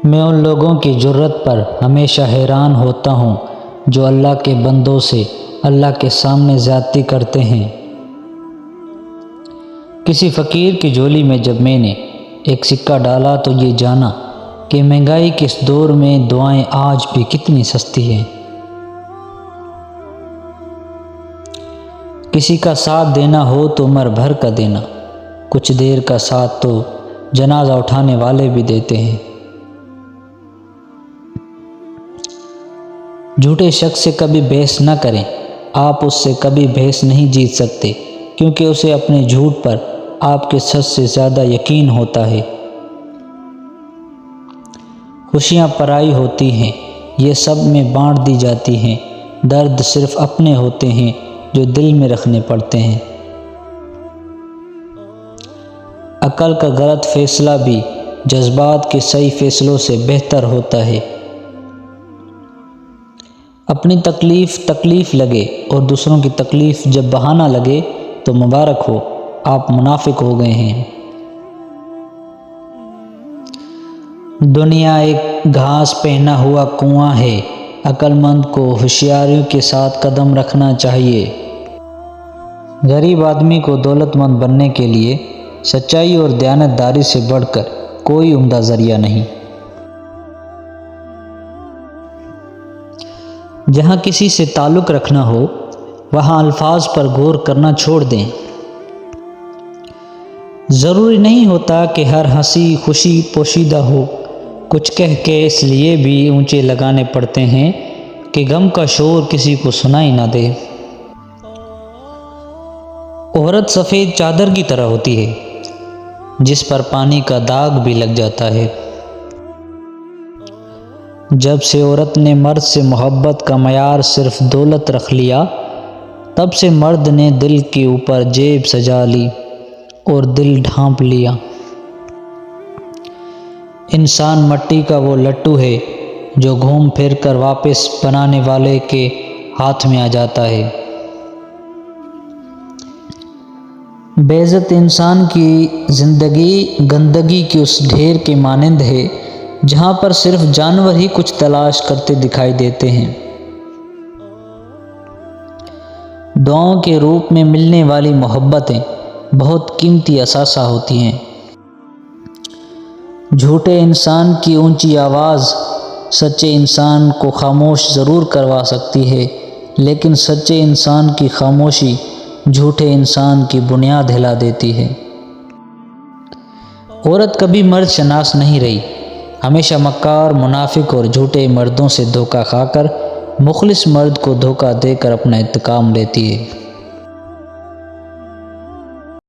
میں ان لوگوں کی جرت پر ہمیشہ حیران ہوتا ہوں جو اللہ کے بندوں سے اللہ کے سامنے زیادتی کرتے ہیں۔ کسی فقیر کی جھولی میں جب میں نے ایک سکہ ڈالا تو یہ جانا کہ مہنگائی کے اس دور میں دعائیں آج بھی کتنی سستی ہیں۔ کسی کا ساتھ دینا ہو تو عمر بھر کا دینا، کچھ دیر کا ساتھ تو جنازہ اٹھانے والے بھی دیتے ہیں۔ جھوٹے شخص سے کبھی بحث نہ کریں، آپ اس سے کبھی بحث نہیں جیت سکتے، کیونکہ اسے اپنے جھوٹ پر آپ کے سچ سے زیادہ یقین ہوتا ہے۔ خوشیاں پرائی ہوتی ہیں، یہ سب میں بانٹ دی جاتی ہیں، درد صرف اپنے ہوتے ہیں جو دل میں رکھنے پڑتے ہیں۔ عقل کا غلط فیصلہ بھی جذبات کے صحیح فیصلوں سے بہتر ہوتا ہے۔ اپنی تکلیف لگے اور دوسروں کی تکلیف جب بہانہ لگے تو مبارک ہو، آپ منافق ہو گئے ہیں۔ دنیا ایک گھاس پہنا ہوا کنواں ہے، عقل مند کو ہوشیاری کے ساتھ قدم رکھنا چاہیے۔ غریب آدمی کو دولت مند بننے کے لیے سچائی اور دیانتداری سے بڑھ کر کوئی عمدہ ذریعہ نہیں۔ جہاں کسی سے تعلق رکھنا ہو وہاں الفاظ پر غور کرنا چھوڑ دیں۔ ضروری نہیں ہوتا کہ ہر ہنسی خوشی پوشیدہ ہو، کچھ کہہ کے اس لیے بھی اونچے لگانے پڑتے ہیں کہ غم کا شور کسی کو سنائی نہ دے۔ عورت سفید چادر کی طرح ہوتی ہے جس پر پانی کا داغ بھی لگ جاتا ہے۔ جب سے عورت نے مرد سے محبت کا معیار صرف دولت رکھ لیا، تب سے مرد نے دل کے اوپر جیب سجا لی اور دل ڈھانپ لیا۔ انسان مٹی کا وہ لٹو ہے جو گھوم پھر کر واپس بنانے والے کے ہاتھ میں آ جاتا ہے۔ بے عزت انسان کی زندگی گندگی کے اس ڈھیر کے مانند ہے جہاں پر صرف جانور ہی کچھ تلاش کرتے دکھائی دیتے ہیں۔ دعاؤں کے روپ میں ملنے والی محبتیں بہت قیمتی اثاثہ ہوتی ہیں۔ جھوٹے انسان کی اونچی آواز سچے انسان کو خاموش ضرور کروا سکتی ہے، لیکن سچے انسان کی خاموشی جھوٹے انسان کی بنیاد ہلا دیتی ہے۔ عورت کبھی مرد شناس نہیں رہی، ہمیشہ مکار، منافق اور جھوٹے مردوں سے دھوکہ کھا کر مخلص مرد کو دھوکہ دے کر اپنا انتقام لیتی ہے۔